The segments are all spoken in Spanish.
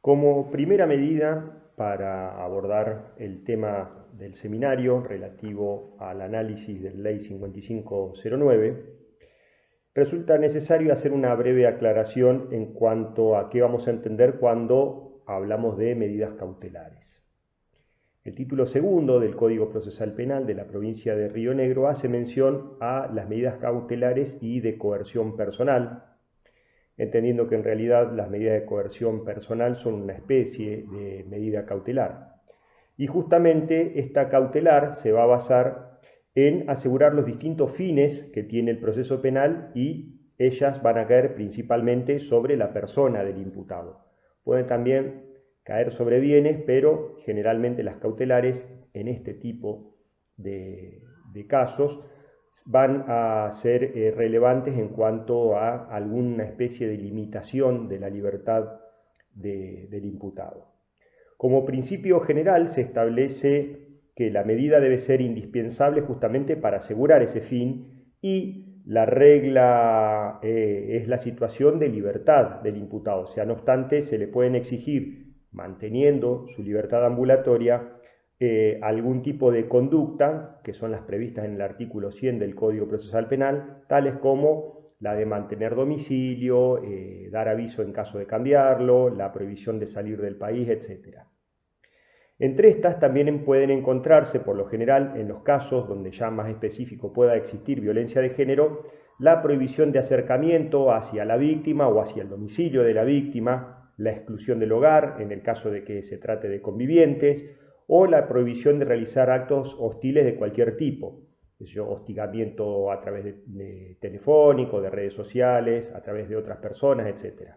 Como primera medida para abordar el tema del seminario relativo al análisis de la Ley 5509, resulta necesario hacer una breve aclaración en cuanto a qué vamos a entender cuando hablamos de medidas cautelares. El título segundo del Código Procesal Penal de la provincia de Río Negro hace mención a las medidas cautelares y de coerción personal, entendiendo que en realidad las medidas de coerción personal son una especie de medida cautelar. Y justamente esta cautelar se va a basar en asegurar los distintos fines que tiene el proceso penal y ellas van a caer principalmente sobre la persona del imputado. Pueden también caer sobre bienes, pero generalmente las cautelares en este tipo de casos van a ser relevantes en cuanto a alguna especie de limitación de la libertad del imputado. Como principio general se establece que la medida debe ser indispensable justamente para asegurar ese fin y la regla es la situación de libertad del imputado. O sea, no obstante, se le pueden exigir, manteniendo su libertad ambulatoria, algún tipo de conducta, que son las previstas en el artículo 100 del Código Procesal Penal, tales como la de mantener domicilio, dar aviso en caso de cambiarlo, la prohibición de salir del país, etc. Entre estas también pueden encontrarse, por lo general, en los casos donde ya más específico pueda existir violencia de género, la prohibición de acercamiento hacia la víctima o hacia el domicilio de la víctima, la exclusión del hogar en el caso de que se trate de convivientes, o la prohibición de realizar actos hostiles de cualquier tipo, hostigamiento a través de telefónico, de redes sociales, a través de otras personas, etc.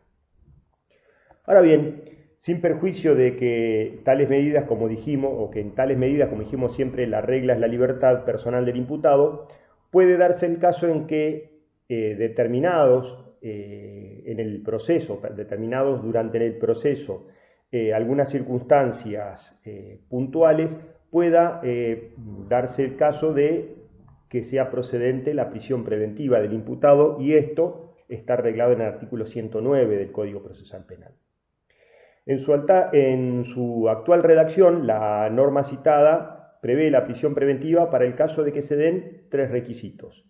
Ahora bien, sin perjuicio de que tales medidas, como dijimos, o que en tales medidas, como dijimos siempre, la regla es la libertad personal del imputado, puede darse el caso en que determinados durante el proceso, algunas circunstancias puntuales, pueda darse el caso de que sea procedente la prisión preventiva del imputado, y esto está arreglado en el artículo 109 del Código Procesal Penal. En su actual redacción, la norma citada prevé la prisión preventiva para el caso de que se den tres requisitos.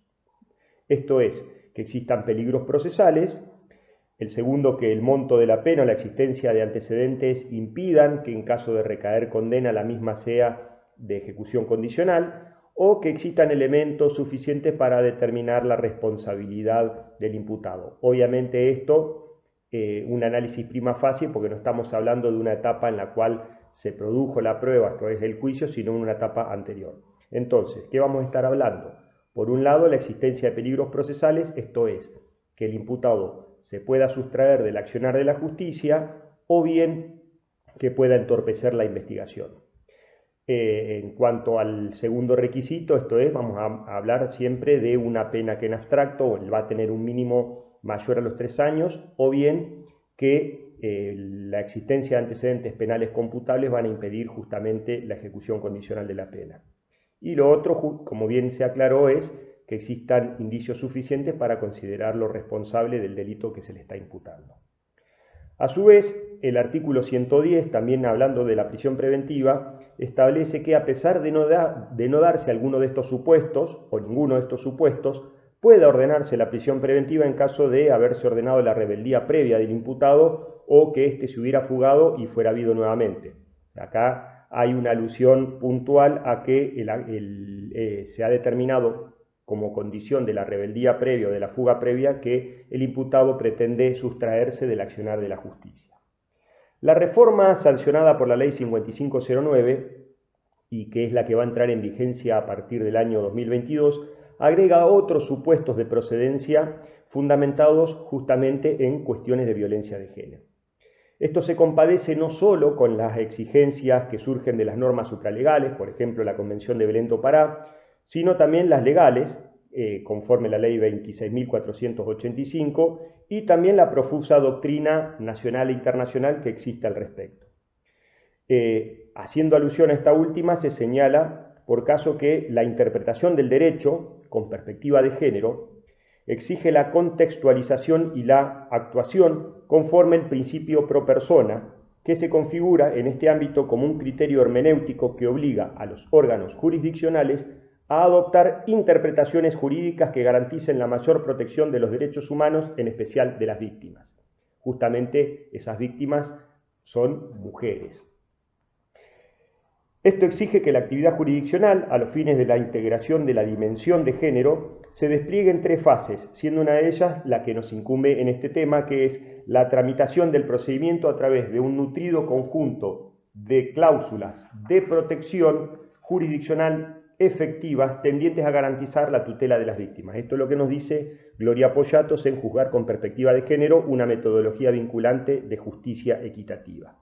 Esto es, que existan peligros procesales. El segundo, que el monto de la pena o la existencia de antecedentes impidan que en caso de recaer condena la misma sea de ejecución condicional, o que existan elementos suficientes para determinar la responsabilidad del imputado. Obviamente esto, un análisis prima facie, porque no estamos hablando de una etapa en la cual se produjo la prueba a través del juicio, sino en una etapa anterior. Entonces, ¿qué vamos a estar hablando? Por un lado, la existencia de peligros procesales, esto es, que el imputado se pueda sustraer del accionar de la justicia o bien que pueda entorpecer la investigación. En cuanto al segundo requisito, esto es, vamos a hablar siempre de una pena que en abstracto va a tener un mínimo mayor a los 3 años, o bien que la existencia de antecedentes penales computables van a impedir justamente la ejecución condicional de la pena. Y lo otro, como bien se aclaró, es que existan indicios suficientes para considerarlo responsable del delito que se le está imputando. A su vez, el artículo 110, también hablando de la prisión preventiva, establece que a pesar de no darse alguno de estos supuestos, o ninguno de estos supuestos, puede ordenarse la prisión preventiva en caso de haberse ordenado la rebeldía previa del imputado o que éste se hubiera fugado y fuera habido nuevamente. Acá hay una alusión puntual a que se ha determinado como condición de la rebeldía previa o de la fuga previa que el imputado pretende sustraerse del accionar de la justicia. La reforma sancionada por la Ley 5509, y que es la que va a entrar en vigencia a partir del año 2022, agrega otros supuestos de procedencia fundamentados justamente en cuestiones de violencia de género. Esto se compadece no solo con las exigencias que surgen de las normas supralegales, por ejemplo la Convención de Belén do Pará, sino también las legales, conforme la Ley 26.485, y también la profusa doctrina nacional e internacional que existe al respecto. Haciendo alusión a esta última, se señala por caso que la interpretación del derecho, con perspectiva de género, exige la contextualización y la actuación conforme el principio pro persona, que se configura en este ámbito como un criterio hermenéutico que obliga a los órganos jurisdiccionales a adoptar interpretaciones jurídicas que garanticen la mayor protección de los derechos humanos, en especial de las víctimas. Justamente esas víctimas son mujeres. Esto exige que la actividad jurisdiccional, a los fines de la integración de la dimensión de género, se despliegue en 3 fases, siendo una de ellas la que nos incumbe en este tema, que es la tramitación del procedimiento a través de un nutrido conjunto de cláusulas de protección jurisdiccional efectivas tendientes a garantizar la tutela de las víctimas. Esto es lo que nos dice Gloria Poyatos en Juzgar con Perspectiva de Género, una metodología vinculante de justicia equitativa.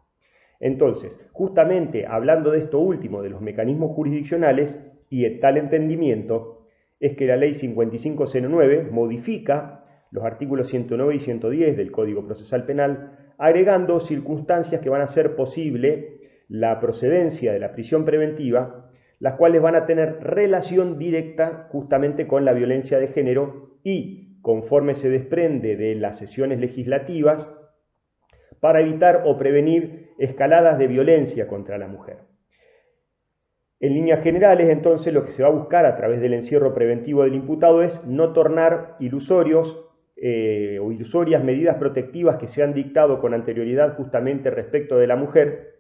Entonces, justamente hablando de esto último, de los mecanismos jurisdiccionales y de tal entendimiento, es que la Ley 5509 modifica los artículos 109 y 110 del Código Procesal Penal, agregando circunstancias que van a hacer posible la procedencia de la prisión preventiva, las cuales van a tener relación directa justamente con la violencia de género y, conforme se desprende de las sesiones legislativas, para evitar o prevenir escaladas de violencia contra la mujer. En líneas generales, entonces, lo que se va a buscar a través del encierro preventivo del imputado es no tornar ilusorios o ilusorias medidas protectivas que se han dictado con anterioridad justamente respecto de la mujer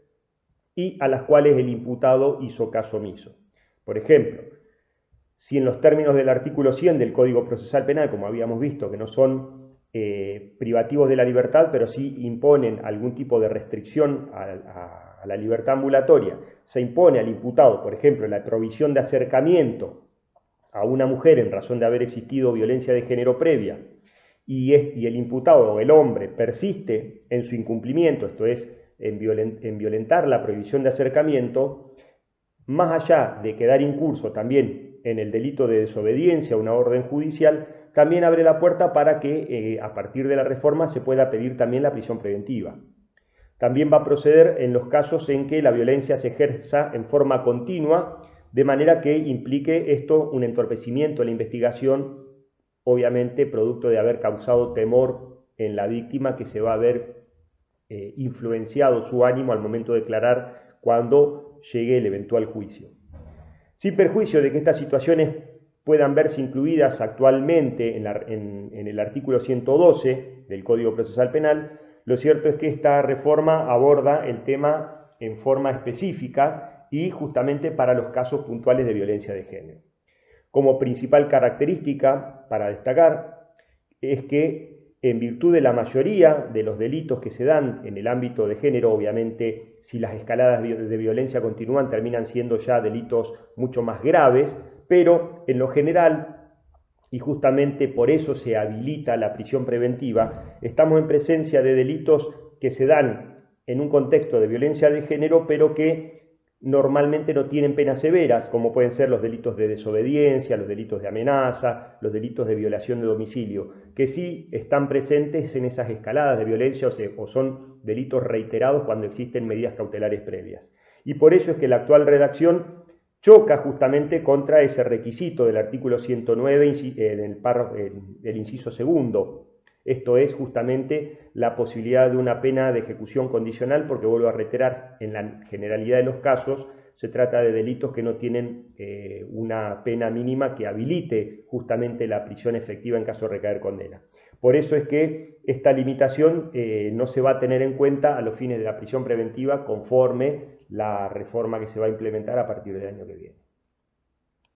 y a las cuales el imputado hizo caso omiso. Por ejemplo, si en los términos del artículo 100 del Código Procesal Penal, como habíamos visto, que no son privativos de la libertad, pero sí imponen algún tipo de restricción a la libertad ambulatoria, se impone al imputado, por ejemplo, la provisión de acercamiento a una mujer en razón de haber existido violencia de género previa, y el imputado o el hombre persiste en su incumplimiento, esto es, en violentar la prohibición de acercamiento, más allá de quedar incurso también en el delito de desobediencia a una orden judicial, también abre la puerta para que a partir de la reforma se pueda pedir también la prisión preventiva. También va a proceder en los casos en que la violencia se ejerza en forma continua, de manera que implique esto un entorpecimiento en la investigación, obviamente producto de haber causado temor en la víctima, que se va a ver influenciado su ánimo al momento de declarar cuando llegue el eventual juicio. Sin perjuicio de que estas situaciones puedan verse incluidas actualmente en el artículo 112 del Código Procesal Penal, lo cierto es que esta reforma aborda el tema en forma específica y justamente para los casos puntuales de violencia de género. Como principal característica para destacar es que en virtud de la mayoría de los delitos que se dan en el ámbito de género, obviamente si las escaladas de violencia continúan terminan siendo ya delitos mucho más graves, pero en lo general, y justamente por eso se habilita la prisión preventiva, estamos en presencia de delitos que se dan en un contexto de violencia de género, pero que normalmente no tienen penas severas, como pueden ser los delitos de desobediencia, los delitos de amenaza, los delitos de violación de domicilio, que sí están presentes en esas escaladas de violencia o son delitos reiterados cuando existen medidas cautelares previas. Y por eso es que la actual redacción choca justamente contra ese requisito del artículo 109 del inciso segundo. Esto es justamente la posibilidad de una pena de ejecución condicional, porque vuelvo a reiterar, en la generalidad de los casos se trata de delitos que no tienen una pena mínima que habilite justamente la prisión efectiva en caso de recaer condena. Por eso es que esta limitación no se va a tener en cuenta a los fines de la prisión preventiva conforme la reforma que se va a implementar a partir del año que viene.